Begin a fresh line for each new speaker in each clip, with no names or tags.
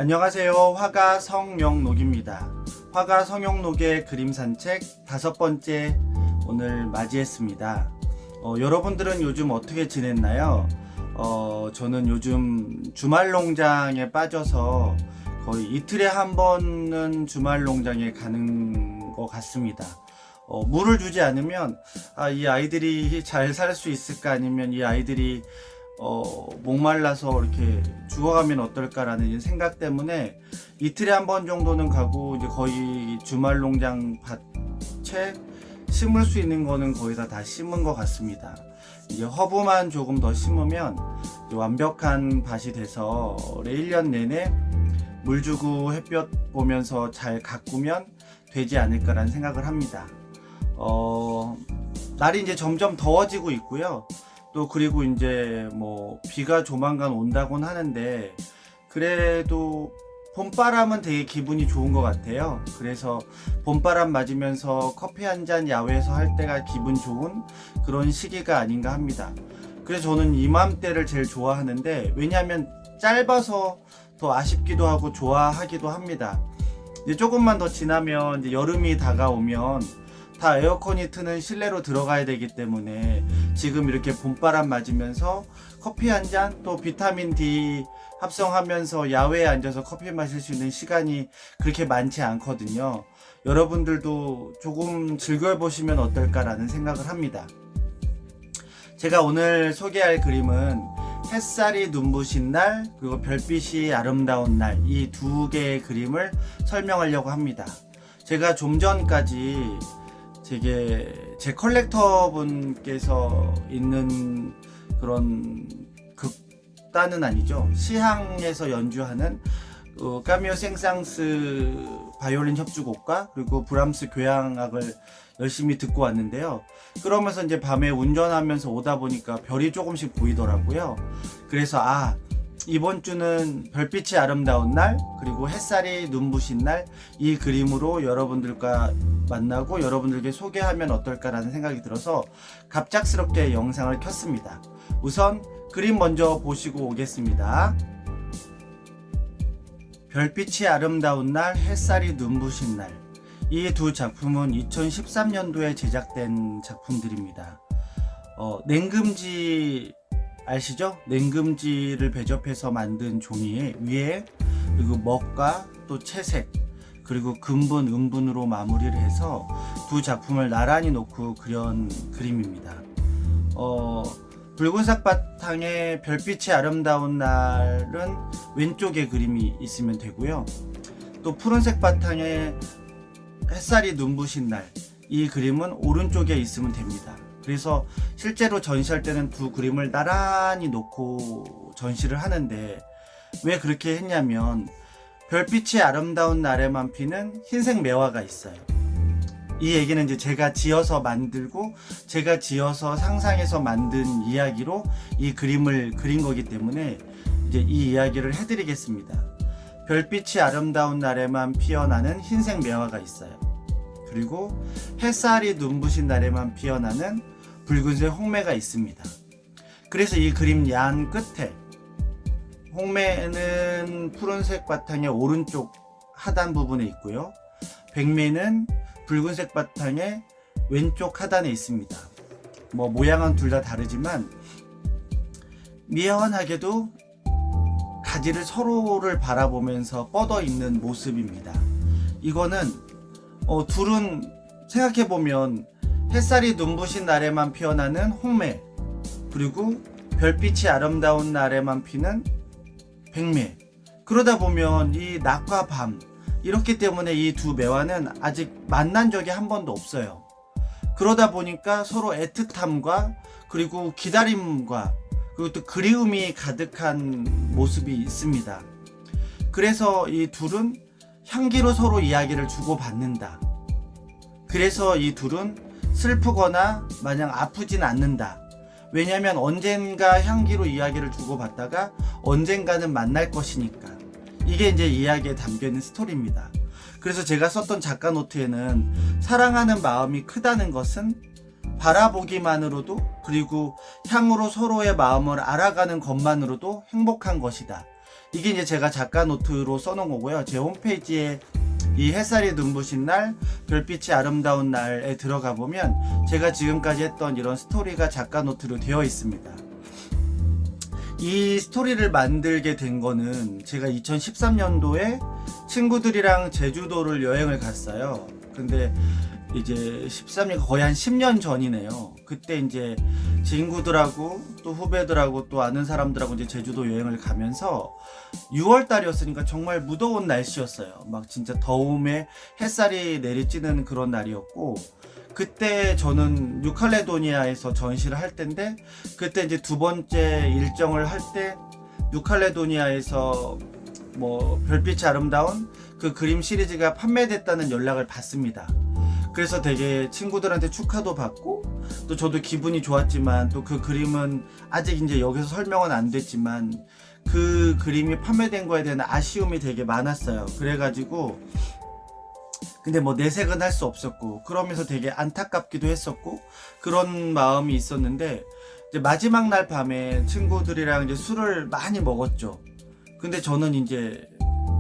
안녕하세요. 화가 성영록입니다. 화가 성영록의 그림 산책 5번째 오늘 맞이했습니다. 여러분들은 요즘 어떻게 지냈나요? 저는 요즘 주말 농장에 빠져서 거의 이틀에 한 번은 주말 농장에 가는 것 같습니다. 물을 주지 않으면 이 아이들이 잘 살 수 있을까, 아니면 이 아이들이 목말라서 이렇게 죽어가면 어떨까라는 생각 때문에 이틀에 한 번 정도는 가고, 이제 거의 주말 농장 밭에 심을 수 있는 거는 거의 다 심은 것 같습니다. 이제 허브만 조금 더 심으면 완벽한 밭이 돼서 올해 1년 내내 물 주고 햇볕 보면서 잘 가꾸면 되지 않을까라는 생각을 합니다. 날이 이제 점점 더워지고 있고요. 또 그리고 이제 비가 조만간 온다곤 하는데, 그래도 봄바람은 되게 기분이 좋은 것 같아요. 그래서 봄바람 맞으면서 커피 한 잔 야외에서 할 때가 기분 좋은 그런 시기가 아닌가 합니다. 그래서 저는 이맘때를 제일 좋아하는데, 왜냐하면 짧아서 더 아쉽기도 하고 좋아하기도 합니다. 이제 조금만 더 지나면 이제 여름이 다가오면 다 에어컨이 트는 실내로 들어가야 되기 때문에 지금 이렇게 봄바람 맞으면서 커피 한 잔, 또 비타민 D 합성하면서 야외에 앉아서 커피 마실 수 있는 시간이 그렇게 많지 않거든요. 여러분들도 조금 즐겨보시면 어떨까라는 생각을 합니다. 제가 오늘 소개할 그림은 햇살이 눈부신 날, 그리고 별빛이 아름다운 날, 이 두 개의 그림을 설명하려고 합니다. 제가 좀 전까지 제 컬렉터 분께서 있는 그런 극단은 아니죠. 시향에서 연주하는 까미오 생상스 바이올린 협주곡과 그리고 브람스 교향악을 열심히 듣고 왔는데요. 그러면서 이제 밤에 운전하면서 오다 보니까 별이 조금씩 보이더라고요. 그래서 이번 주는 별빛이 아름다운 날, 그리고 햇살이 눈부신 날, 이 그림으로 여러분들과 만나고 여러분들께 소개하면 어떨까라는 생각이 들어서 갑작스럽게 영상을 켰습니다. 우선 그림 먼저 보시고 오겠습니다. 별빛이 아름다운 날, 햇살이 눈부신 날. 이 두 작품은 2013년도에 제작된 작품들입니다. 냉금지 아시죠? 냉금지를 배접해서 만든 종이 위에, 그리고 먹과 또 채색, 그리고 금분, 음분으로 마무리를 해서 두 작품을 나란히 놓고 그린 그림입니다. 붉은색 바탕에 별빛이 아름다운 날은 왼쪽에 그림이 있으면 되고요. 또 푸른색 바탕에 햇살이 눈부신 날, 이 그림은 오른쪽에 있으면 됩니다. 그래서 실제로 전시할 때는 두 그림을 나란히 놓고 전시를 하는데, 왜 그렇게 했냐면 별빛이 아름다운 날에만 피는 흰색 매화가 있어요. 이 얘기는 이제 제가 지어서 만들고 제가 지어서 상상해서 만든 이야기로 이 그림을 그린 거기 때문에 이제 이 이야기를 해드리겠습니다. 별빛이 아름다운 날에만 피어나는 흰색 매화가 있어요. 그리고 햇살이 눈부신 날에만 피어나는 붉은색 홍매가 있습니다. 그래서 이 그림 양 끝에 홍매는 푸른색 바탕의 오른쪽 하단 부분에 있고요. 백매는 붉은색 바탕의 왼쪽 하단에 있습니다. 모양은 둘 다 다르지만 미연하게도 가지를 서로를 바라보면서 뻗어 있는 모습입니다. 이거는 둘은 생각해보면 햇살이 눈부신 날에만 피어나는 홍매, 그리고 별빛이 아름다운 날에만 피는 백매. 그러다 보면 이 낮과 밤, 이렇기 때문에 이 두 매화는 아직 만난 적이 한 번도 없어요. 그러다 보니까 서로 애틋함과 그리고 기다림과 그리고 또 그리움이 가득한 모습이 있습니다. 그래서 이 둘은 향기로 서로 이야기를 주고받는다. 그래서 이 둘은 슬프거나 마냥 아프진 않는다. 왜냐하면 언젠가 향기로 이야기를 주고받다가 언젠가는 만날 것이니까. 이게 이제 이야기에 담겨있는 스토리입니다. 그래서 제가 썼던 작가 노트에는 사랑하는 마음이 크다는 것은 바라보기만으로도, 그리고 향으로 서로의 마음을 알아가는 것만으로도 행복한 것이다. 이게 이제 제가 작가 노트로 써놓은 거고요. 제 홈페이지에 이 햇살이 눈부신 날, 별빛이 아름다운 날에 들어가 보면 제가 지금까지 했던 이런 스토리가 작가 노트로 되어 있습니다. 이 스토리를 만들게 된 거는 제가 2013년도에 친구들이랑 제주도를 여행을 갔어요. 근데 이제 13년, 거의 한 10년 전이네요. 그때 이제 친구들하고 또 후배들하고 또 아는 사람들하고 이제 제주도 여행을 가면서 6월 달이었으니까 정말 무더운 날씨였어요. 막 진짜 더움에 햇살이 내리쬐는 그런 날이었고, 그때 저는 뉴칼레도니아에서 전시를 할 때인데, 그때 이제 두 번째 일정을 할 때 뉴칼레도니아에서 뭐 별빛이 아름다운 그 그림 시리즈가 판매됐다는 연락을 받습니다. 그래서 되게 친구들한테 축하도 받고, 또 저도 기분이 좋았지만, 또 그 그림은 아직 이제 여기서 설명은 안 됐지만 그 그림이 판매된 거에 대한 아쉬움이 되게 많았어요. 그래가지고 근데 뭐 내색은 할 수 없었고, 그러면서 되게 안타깝기도 했었고, 그런 마음이 있었는데, 이제 마지막 날 밤에 친구들이랑 이제 술을 많이 먹었죠. 근데 저는 이제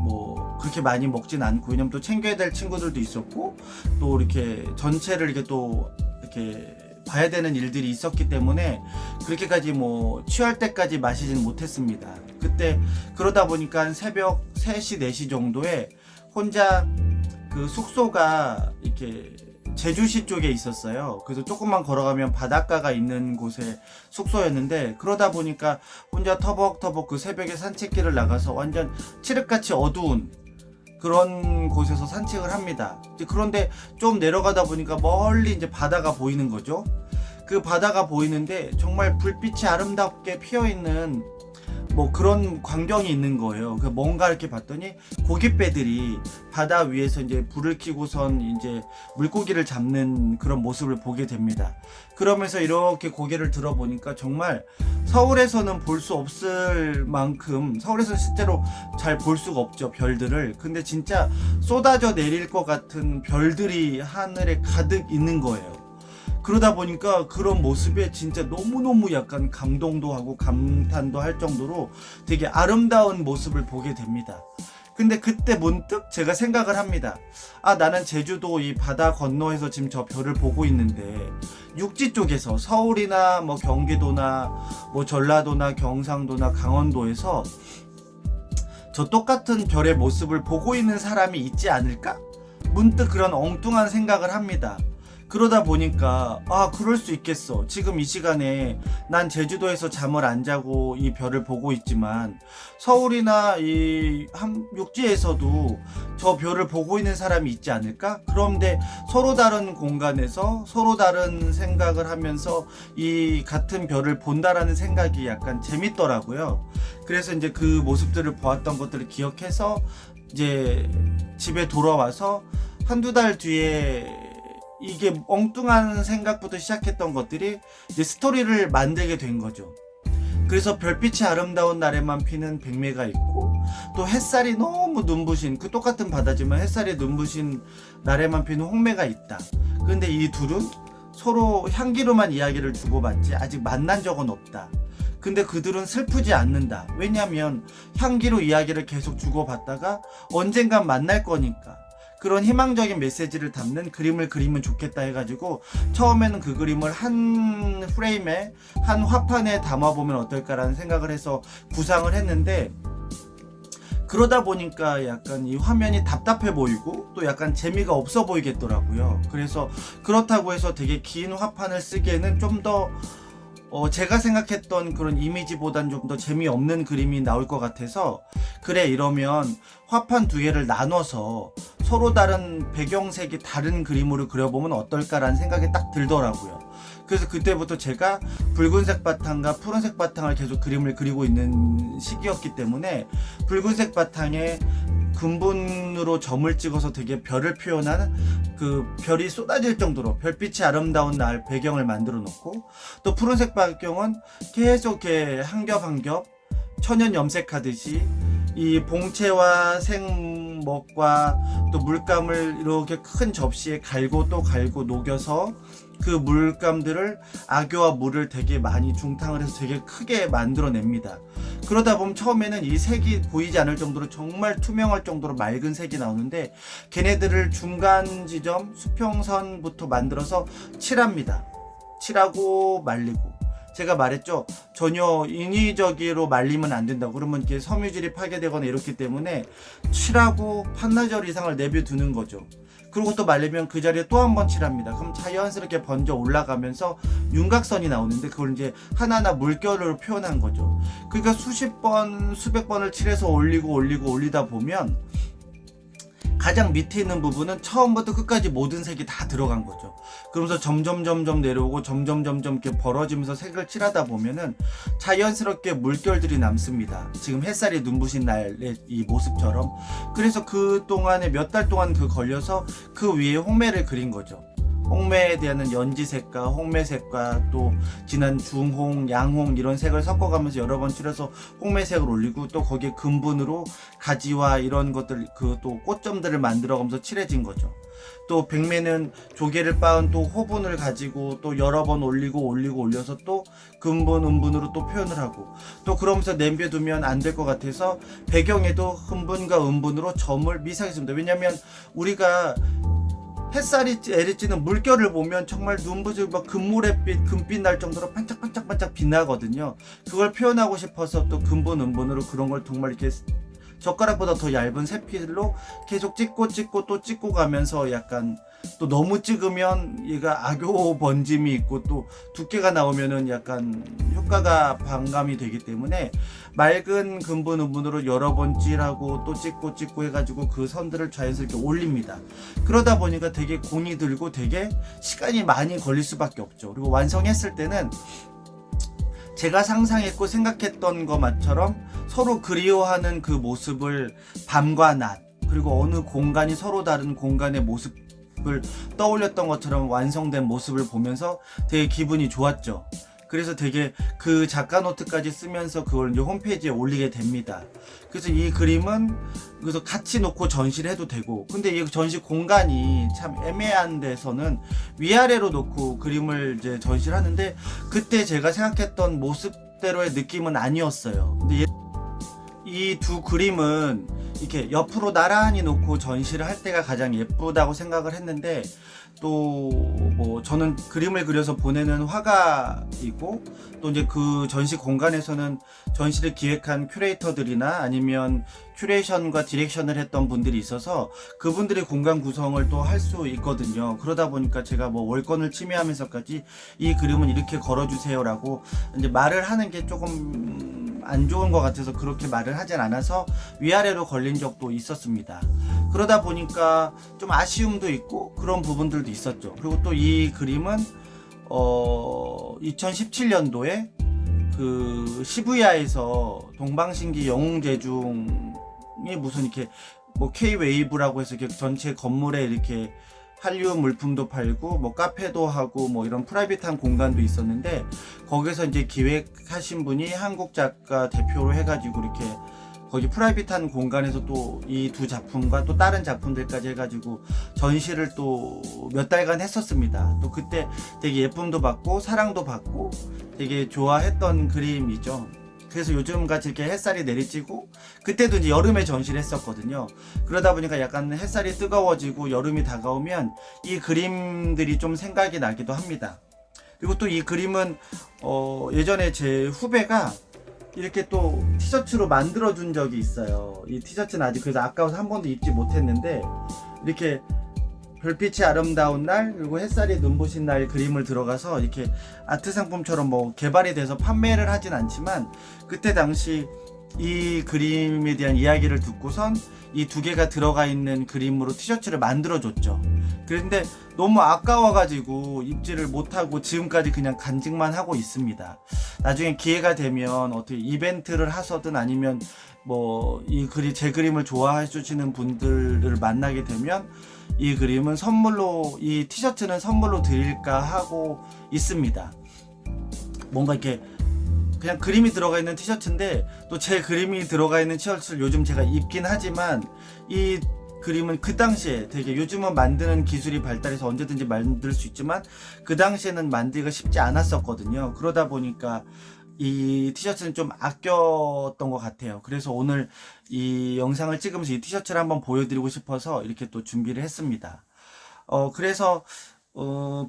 뭐 그렇게 많이 먹진 않고, 왜냐면 또 챙겨야 될 친구들도 있었고, 또 이렇게 전체를 이렇게 또 이렇게 봐야 되는 일들이 있었기 때문에 그렇게까지 뭐 취할 때까지 마시진 못했습니다. 그때 그러다 보니까 새벽 3시 4시 정도에 혼자, 그 숙소가 이렇게 제주시 쪽에 있었어요. 그래서 조금만 걸어가면 바닷가가 있는 곳에 숙소였는데, 그러다 보니까 혼자 터벅터벅 그 새벽에 산책길을 나가서 완전 칠흑같이 어두운 그런 곳에서 산책을 합니다. 그런데 좀 내려가다 보니까 멀리 이제 바다가 보이는 거죠. 그 바다가 보이는데 정말 불빛이 아름답게 피어있는 뭐 그런 광경이 있는 거예요. 뭔가 이렇게 봤더니 고깃배들이 바다 위에서 이제 불을 켜고선 이제 물고기를 잡는 그런 모습을 보게 됩니다. 그러면서 이렇게 고개를 들어보니까 정말 서울에서는 볼 수 없을 만큼, 서울에서 실제로 잘 볼 수가 없죠, 별들을. 근데 진짜 쏟아져 내릴 것 같은 별들이 하늘에 가득 있는 거예요. 그러다 보니까 그런 모습에 진짜 너무너무 약간 감동도 하고 감탄도 할 정도로 되게 아름다운 모습을 보게 됩니다. 근데 그때 문득 제가 생각을 합니다. 아, 나는 제주도 이 바다 건너에서 지금 저 별을 보고 있는데, 육지 쪽에서 서울이나 뭐 경기도나 뭐 전라도나 경상도나 강원도에서 저 똑같은 별의 모습을 보고 있는 사람이 있지 않을까? 문득 그런 엉뚱한 생각을 합니다. 그러다 보니까 그럴 수 있겠어. 지금 이 시간에 난 제주도에서 잠을 안 자고 이 별을 보고 있지만 서울이나 이 육지에서도 저 별을 보고 있는 사람이 있지 않을까? 그런데 서로 다른 공간에서 서로 다른 생각을 하면서 이 같은 별을 본다라는 생각이 약간 재밌더라고요. 그래서 이제 그 모습들을 보았던 것들을 기억해서 이제 집에 돌아와서 한두 달 뒤에 이게 엉뚱한 생각부터 시작했던 것들이 이제 스토리를 만들게 된 거죠. 그래서 별빛이 아름다운 날에만 피는 백매가 있고, 또 햇살이 너무 눈부신, 그 똑같은 바다지만 햇살이 눈부신 날에만 피는 홍매가 있다. 그런데 이 둘은 서로 향기로만 이야기를 주고받지 아직 만난 적은 없다. 근데 그들은 슬프지 않는다. 왜냐면 향기로 이야기를 계속 주고받다가 언젠간 만날 거니까. 그런 희망적인 메시지를 담는 그림을 그리면 좋겠다 해가지고 처음에는 그 그림을 한 프레임에, 한 화판에 담아보면 어떨까라는 생각을 해서 구상을 했는데, 그러다 보니까 약간 이 화면이 답답해 보이고 또 약간 재미가 없어 보이겠더라고요. 그래서 그렇다고 해서 되게 긴 화판을 쓰기에는 좀 더 제가 생각했던 그런 이미지보단 좀 더 재미없는 그림이 나올 것 같아서, 그래, 이러면 화판 두 개를 나눠서 서로 다른 배경색이 다른 그림으로 그려보면 어떨까라는 생각이 딱 들더라고요. 그래서 그때부터 제가 붉은색 바탕과 푸른색 바탕을 계속 그림을 그리고 있는 시기였기 때문에 붉은색 바탕에 금분으로 점을 찍어서 되게 별을 표현하는, 그 별이 쏟아질 정도로 별빛이 아름다운 날 배경을 만들어 놓고, 또 푸른색 배경은 계속 이렇게 한 겹 한 겹 천연 염색하듯이 이 봉채와 먹과 또 물감을 이렇게 큰 접시에 갈고 또 갈고 녹여서 그 물감들을 악교와 물을 되게 많이 중탕을 해서 되게 크게 만들어냅니다. 그러다 보면 처음에는 이 색이 보이지 않을 정도로 정말 투명할 정도로 맑은 색이 나오는데 걔네들을 중간 지점 수평선부터 만들어서 칠합니다. 칠하고 말리고, 제가 말했죠, 전혀 인위적으로 말리면 안 된다고. 그러면 이렇게 섬유질이 파괴되거나 이렇기 때문에 칠하고 판나절 이상을 내버려두는 거죠. 그리고 또 말리면 그 자리에 또 한 번 칠합니다. 그럼 자연스럽게 번져 올라가면서 윤곽선이 나오는데 그걸 이제 하나하나 물결로 표현한 거죠. 그러니까 수십 번, 수백 번을 칠해서 올리다 보면 가장 밑에 있는 부분은 처음부터 끝까지 모든 색이 다 들어간 거죠. 그러면서 점점 내려오고 점점 이렇게 벌어지면서 색을 칠하다 보면은 자연스럽게 물결들이 남습니다. 지금 햇살이 눈부신 날의 이 모습처럼. 그래서 그 동안에 몇 달 동안 걸려서 그 위에 홍매를 그린 거죠. 홍매에 대한 연지색과 홍매색과 또 진한 중홍, 양홍 이런 색을 섞어가면서 여러 번 칠해서 홍매색을 올리고 또 거기에 금분으로 가지와 이런 것들 그 또 꽃점들을 만들어가면서 칠해진 거죠. 또 백매는 조개를 빻은 또 호분을 가지고 또 여러 번 올려서 또 금분, 음분으로 또 표현을 하고 또 그러면서 남겨두면 안 될 것 같아서 배경에도 흠분과 음분으로 점을 미세하게 줍니다. 왜냐면 우리가 햇살이 내리쬐는 물결을 보면 정말 눈부시고 막 금모래빛, 금빛 날 정도로 반짝반짝 빛나거든요. 그걸 표현하고 싶어서 또 금분, 음분으로 그런 걸 정말 이렇게 젓가락보다 더 얇은 새필로 계속 찍고 또 찍고 가면서 약간 또 너무 찍으면 얘가 악교 번짐이 있고 또 두께가 나오면은 약간 효과가 반감이 되기 때문에 맑은 금분, 음분으로 여러 번 칠하고 또 찍고 해가지고 그 선들을 자연스럽게 올립니다. 그러다 보니까 되게 공이 들고 되게 시간이 많이 걸릴 수밖에 없죠. 그리고 완성했을 때는 제가 상상했고 생각했던 것만처럼 서로 그리워하는 그 모습을 밤과 낮 그리고 어느 공간이 서로 다른 공간의 모습을 떠올렸던 것처럼 완성된 모습을 보면서 되게 기분이 좋았죠. 그래서 되게 그 작가 노트까지 쓰면서 그걸 이제 홈페이지에 올리게 됩니다. 그래서 이 그림은 그래서 같이 놓고 전시를 해도 되고, 근데 이 전시 공간이 참 애매한 데서는 위아래로 놓고 그림을 이제 전시를 하는데 그때 제가 생각했던 모습대로의 느낌은 아니었어요. 근데 이 두 그림은 이렇게 옆으로 나란히 놓고 전시를 할 때가 가장 예쁘다고 생각을 했는데 또 뭐 저는 그림을 그려서 보내는 화가이고 또 이제 그 전시 공간에서는 전시를 기획한 큐레이터들이나 아니면 큐레이션과 디렉션을 했던 분들이 있어서 그분들의 공간 구성을 또 할 수 있거든요. 그러다 보니까 제가 뭐 월권을 침해하면서까지 이 그림은 이렇게 걸어주세요라고 이제 말을 하는 게 조금 안 좋은 것 같아서 그렇게 말을 하진 않아서 위아래로 걸린 적도 있었습니다. 그러다 보니까 좀 아쉬움도 있고 그런 부분들도 있었죠. 그리고 또 이 그림은 2017년도에 그 시부야에서 동방신기 영웅제중이 무슨 이렇게 뭐 K-웨이브라고 해서 이렇게 전체 건물에 이렇게 한류 물품도 팔고 뭐 카페도 하고 뭐 이런 프라이빗한 공간도 있었는데 거기서 이제 기획하신 분이 한국 작가 대표로 해가지고 이렇게 거기 프라이빗한 공간에서 또 이 두 작품과 또 다른 작품들까지 해가지고 전시를 또 몇 달간 했었습니다. 또 그때 되게 예쁨도 받고 사랑도 받고 되게 좋아했던 그림이죠. 그래서 요즘같이 이렇게 햇살이 내리쬐고 그때도 이제 여름에 전시를 했었거든요. 그러다 보니까 약간 햇살이 뜨거워지고 여름이 다가오면 이 그림들이 좀 생각이 나기도 합니다. 그리고 또 이 그림은 예전에 제 후배가 이렇게 또 티셔츠로 만들어준 적이 있어요. 이 티셔츠는 아직 그래서 아까워서 한 번도 입지 못했는데 이렇게 별빛이 아름다운 날 그리고 햇살이 눈부신 날 그림을 들어가서 이렇게 아트 상품처럼 뭐 개발이 돼서 판매를 하진 않지만 그때 당시 이 그림에 대한 이야기를 듣고선 이 두 개가 들어가 있는 그림으로 티셔츠를 만들어줬죠. 그런데 너무 아까워가지고 입지를 못하고 지금까지 그냥 간직만 하고 있습니다. 나중에 기회가 되면 어떻게 이벤트를 하서든 아니면 뭐 제 그림을 좋아해 주시는 분들을 만나게 되면 이 그림은 선물로 이 티셔츠는 선물로 드릴까 하고 있습니다. 뭔가 이렇게 그냥 그림이 들어가 있는 티셔츠인데 또 제 그림이 들어가 있는 티셔츠를 요즘 제가 입긴 하지만 이 그림은 그 당시에 되게, 요즘은 만드는 기술이 발달해서 언제든지 만들 수 있지만 그 당시에는 만들기가 쉽지 않았었거든요. 그러다 보니까 이 티셔츠는 좀 아꼈던 것 같아요. 그래서 오늘 이 영상을 찍으면서 이 티셔츠를 한번 보여드리고 싶어서 이렇게 또 준비를 했습니다. 그래서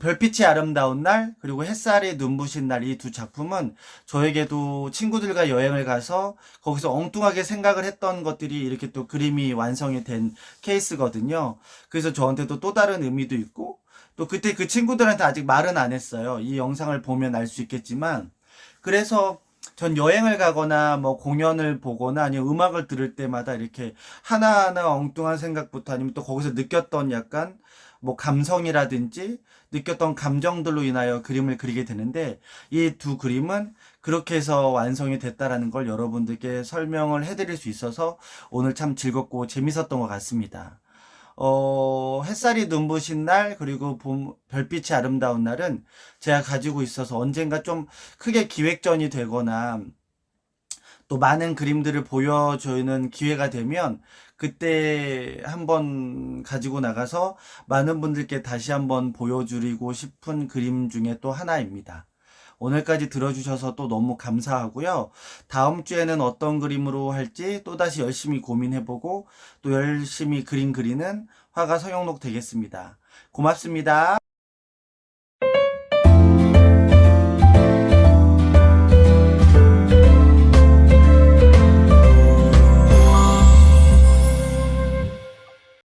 별빛이 아름다운 날, 그리고 햇살이 눈부신 날, 이 두 작품은 저에게도 친구들과 여행을 가서 거기서 엉뚱하게 생각을 했던 것들이 이렇게 또 그림이 완성이 된 케이스거든요. 그래서 저한테도 또 다른 의미도 있고, 또 그때 그 친구들한테 아직 말은 안 했어요. 이 영상을 보면 알 수 있겠지만, 그래서 전 여행을 가거나 뭐 공연을 보거나 아니면 음악을 들을 때마다 이렇게 하나하나 엉뚱한 생각부터, 아니면 또 거기서 느꼈던 약간 뭐 감성이라든지 느꼈던 감정들로 인하여 그림을 그리게 되는데, 이 두 그림은 그렇게 해서 완성이 됐다라는 걸 여러분들께 설명을 해드릴 수 있어서 오늘 참 즐겁고 재밌었던 것 같습니다. 햇살이 눈부신 날, 그리고 별빛이 아름다운 날은 제가 가지고 있어서 언젠가 좀 크게 기획전이 되거나 또 많은 그림들을 보여주는 기회가 되면 그때 한번 가지고 나가서 많은 분들께 다시 한번 보여드리고 싶은 그림 중에 또 하나입니다. 오늘까지 들어주셔서 또 너무 감사하고요. 다음 주에는 어떤 그림으로 할지 또다시 열심히 고민해보고 또 열심히 그림 그리는 화가 서영록 되겠습니다. 고맙습니다.